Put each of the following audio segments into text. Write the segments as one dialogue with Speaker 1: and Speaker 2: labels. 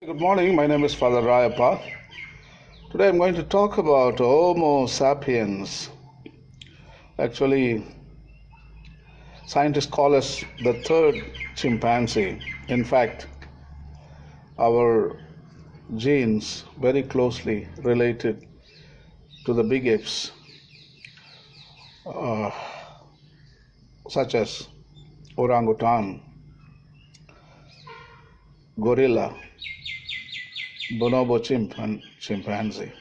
Speaker 1: Good morning, my name is Father Rayappa. Today I'm going to talk about Homo sapiens. Actually, scientists call us the third chimpanzee. In fact, our genes very closely related to the big apes, uh, such as orangutan, gorilla, bonobo chimp, and chimpanzee.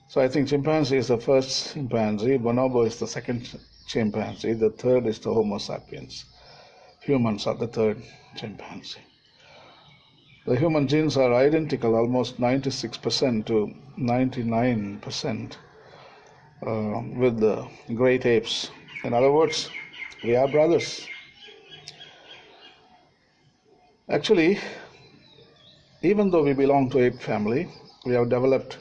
Speaker 1: So I think chimpanzee is the first chimpanzee, bonobo is the second chimpanzee, the third is the Homo sapiens. Humans are the third chimpanzee. The human genes are identical, almost 96% to 99% with the great apes. In other words, we are brothers. Actually, even though we belong to ape family, we have developed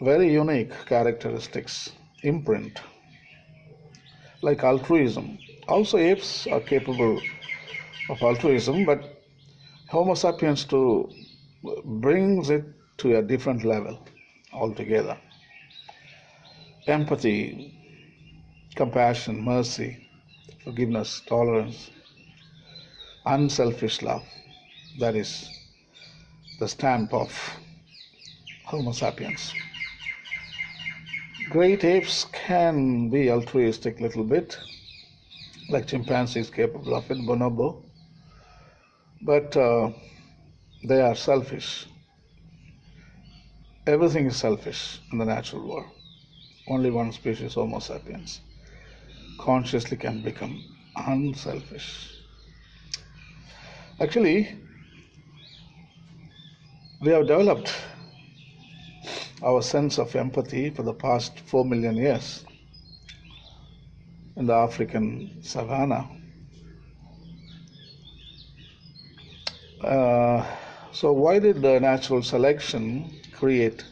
Speaker 1: very unique characteristics, imprint, like altruism. Also, apes are capable of altruism, but Homo sapiens brings it to a different level altogether. Empathy, compassion, mercy, forgiveness, tolerance, unselfish love. That is the stamp of Homo sapiens. Great apes can be altruistic a little bit, like chimpanzees capable of it, bonobo, but they are selfish. Everything is selfish in the natural world. Only one species, Homo sapiens, consciously can become unselfish. Actually, we have developed our sense of empathy for the past 4 million years in the African savannah. So why did the natural selection create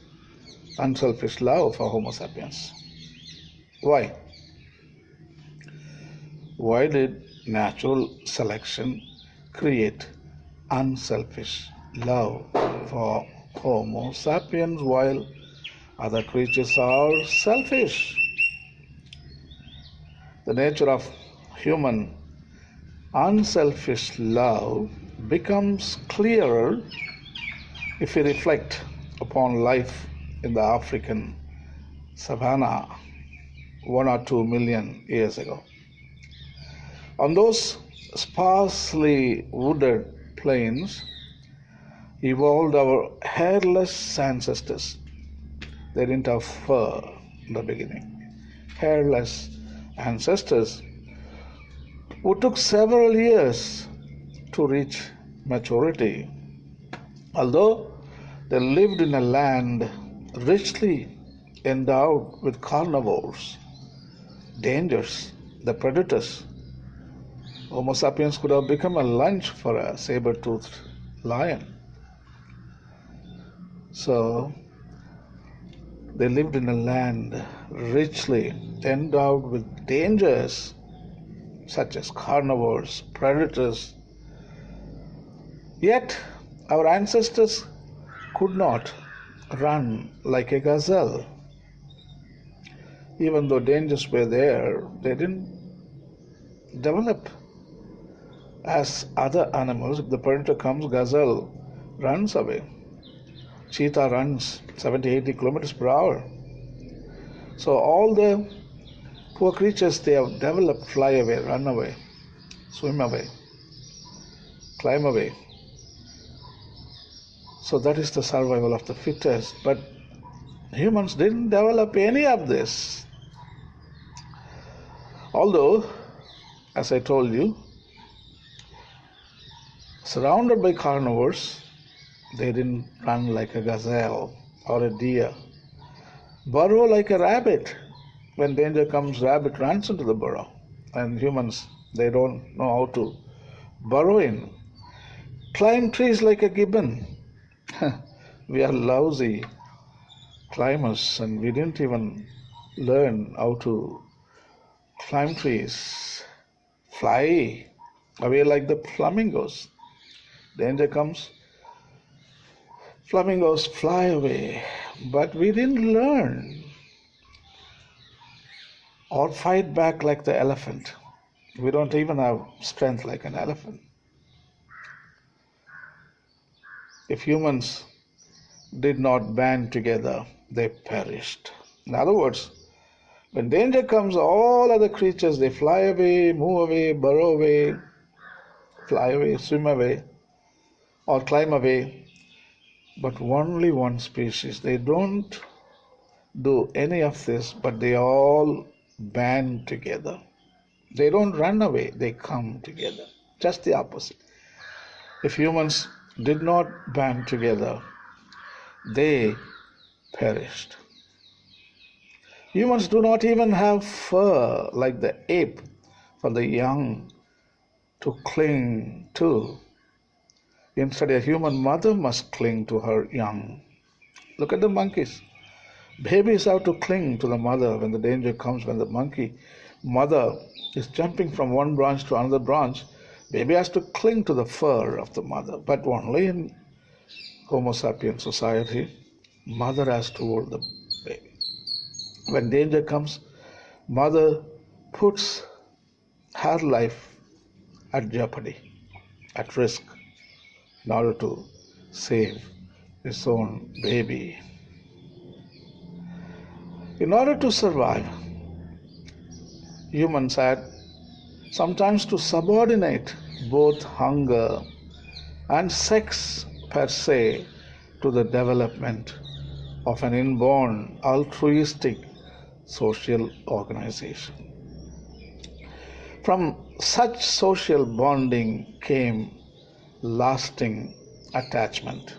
Speaker 1: unselfish love for Homo sapiens? Why? Why did natural selection create unselfish love for Homo sapiens while other creatures are selfish? The nature of human unselfish love becomes clearer if we reflect upon life in the African savannah 1 or 2 million years ago. On those sparsely wooded plains evolved our hairless ancestors. They didn't have fur in the beginning. Hairless ancestors who took several years to reach maturity. Although they lived in a land richly endowed with carnivores, dangers, the predators, Homo sapiens could have become a lunch for a saber-toothed lion. So they lived in a land richly endowed with dangers such as carnivores, predators. Yet our ancestors could not run like a gazelle. Even though dangers were there, they didn't develop as other animals. If the predator comes, gazelle runs away. Cheetah runs 70-80 kilometers per hour. So all the poor creatures, they have developed fly away, run away, swim away, climb away. So that is the survival of the fittest. But humans didn't develop any of this. Although, as I told you, surrounded by carnivores, they didn't run like a gazelle or a deer, burrow like a rabbit. When danger comes, rabbit runs into the burrow. And humans, they don't know how to burrow in. Climb trees like a gibbon. We are lousy climbers, and we didn't even learn how to climb trees, fly away like the flamingos. Danger comes, flamingos fly away. But we didn't learn or fight back like the elephant. We don't even have strength like an elephant. If humans did not band together, they perished. In other words, when danger comes, all other creatures, they fly away, move away, burrow away, fly away, swim away, or climb away. But only one species, they don't do any of this, but they all band together. They don't run away, they come together. Just the opposite. If humans did not band together, they perished. Humans do not even have fur like the ape for the young to cling to. Instead, a human mother must cling to her young. Look at the monkeys. Babies have to cling to the mother when the danger comes, when the monkey mother is jumping from one branch to another branch. Baby has to cling to the fur of the mother, but only in Homo sapiens society, mother has to hold the baby. When danger comes, mother puts her life at jeopardy, at risk, in order to save his own baby. In order to survive, humans had sometimes to subordinate both hunger and sex per se to the development of an inborn altruistic social organization. From such social bonding came lasting attachment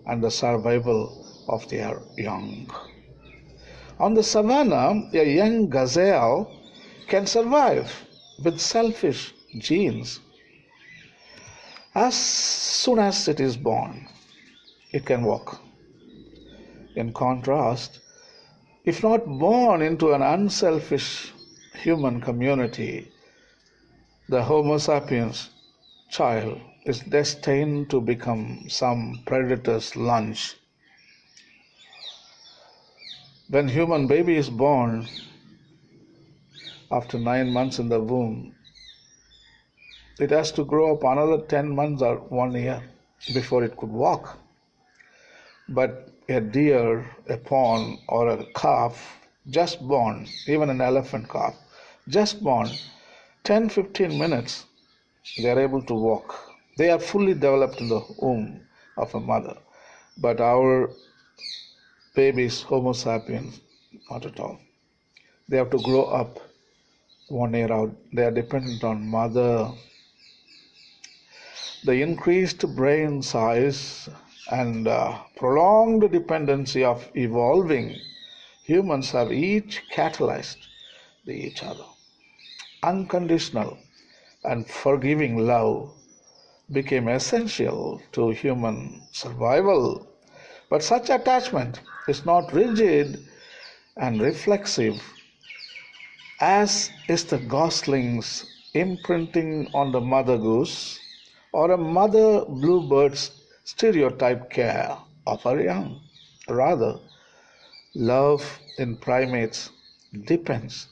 Speaker 1: and the survival of their young. On the savannah, a young gazelle can survive with selfish genes. As soon as it is born, it can walk. In contrast, if not born into an unselfish human community, the Homo sapiens child is destined to become some predator's lunch. When human baby is born, after 9 months in the womb, it has to grow up another 10 months or 1 year before it could walk. But a deer, a fawn, or a calf just born, even an elephant calf, just born, 10-15 minutes, they are able to walk. They are fully developed in the womb of a mother. But our babies, Homo sapiens, not at all. They have to grow up 1 year out. They are dependent on mother. The increased brain size and prolonged dependency of evolving humans have each catalyzed each other. Unconditional and forgiving love became essential to human survival. But such attachment is not rigid and reflexive, as is the gosling's imprinting on the mother goose or a mother bluebird's stereotype care of her young. Rather, love in primates depends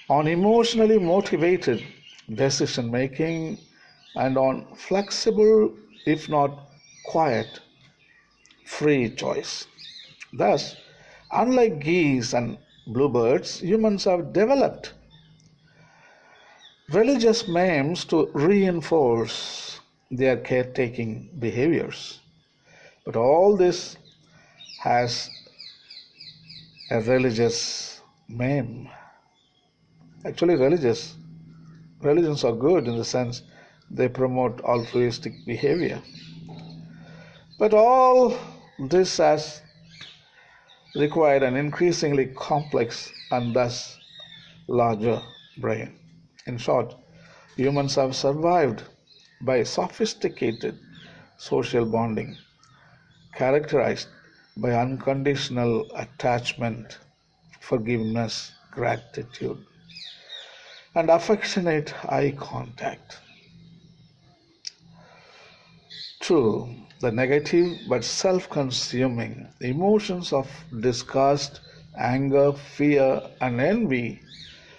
Speaker 1: on emotionally motivated decision making and on flexible, if not quiet, free choice. Thus, unlike geese and bluebirds, humans have developed religious memes to reinforce their caretaking behaviors. But all this has a religious meme. Actually, religions are good in the sense they promote altruistic behavior. But all this has required an increasingly complex and thus larger brain. In short, humans have survived by sophisticated social bonding, characterized by unconditional attachment, forgiveness, gratitude, and affectionate eye contact. True, the negative but self consuming emotions of disgust, anger, fear, and envy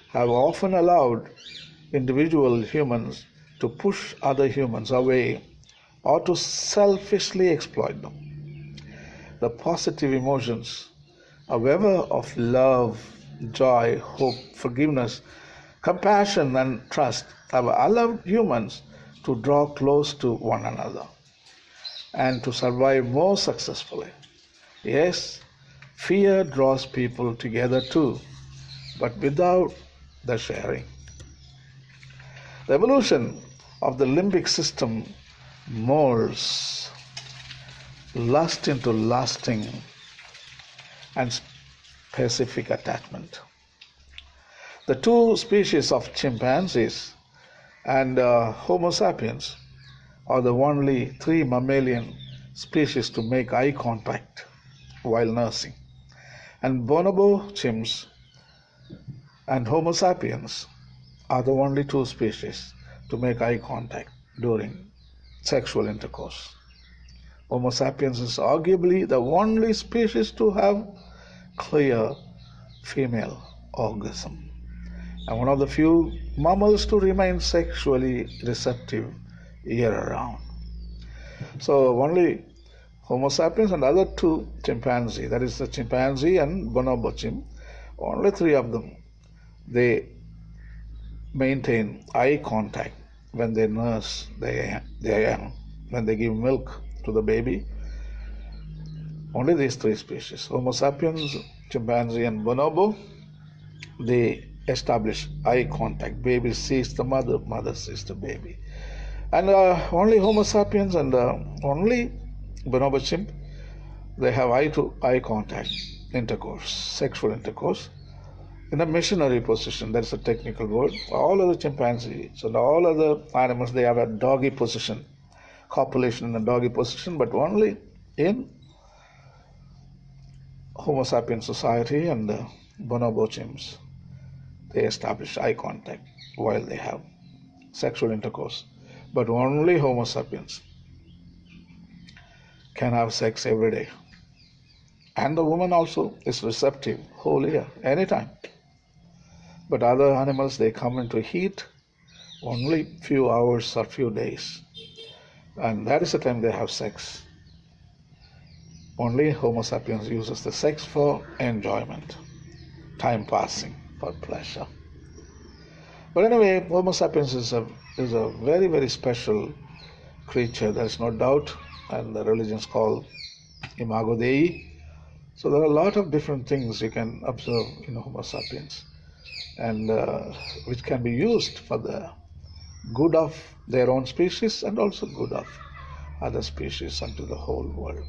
Speaker 1: have often allowed individual humans to push other humans away or to selfishly exploit them. The positive emotions, however, of love, joy, hope, forgiveness, compassion, and trust have allowed humans to draw close to one another and to survive more successfully. Yes, fear draws people together too, but without the sharing. The evolution of the limbic system molds lust into lasting and specific attachment. The two species of chimpanzees and Homo sapiens are the only three mammalian species to make eye contact while nursing. And bonobo chimps and Homo sapiens are the only two species to make eye contact during sexual intercourse. Homo sapiens is arguably the only species to have clear female orgasm and one of the few mammals to remain sexually receptive year round. So only Homo sapiens and other two chimpanzee, that is the chimpanzee and bonobo chimp, only three of them, they maintain eye contact when they nurse their young, when they give milk to the baby. Only these three species, Homo sapiens, chimpanzee, and bonobo, they establish eye contact. Baby sees the mother, mother sees the baby. And only Homo sapiens and only bonobo chimp, they have eye-to-eye contact, intercourse, sexual intercourse, in a missionary position. That's a technical word. All other chimpanzees and all other animals, they have a doggy position, copulation in a doggy position, but only in Homo sapiens society and bonobo chimps, they establish eye contact while they have sexual intercourse. But only Homo sapiens can have sex every day. And the woman also is receptive whole year, anytime. But other animals, they come into heat only few hours or few days. And that is the time they have sex. Only Homo sapiens uses the sex for enjoyment, time passing, for pleasure. But anyway, Homo sapiens is a very, very special creature, there is no doubt, and the religions call Imago Dei. So there are a lot of different things you can observe in Homo sapiens, and which can be used for the good of their own species and also good of other species and to the whole world.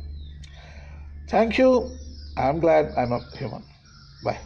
Speaker 1: Thank you. I'm glad I'm a human. Bye.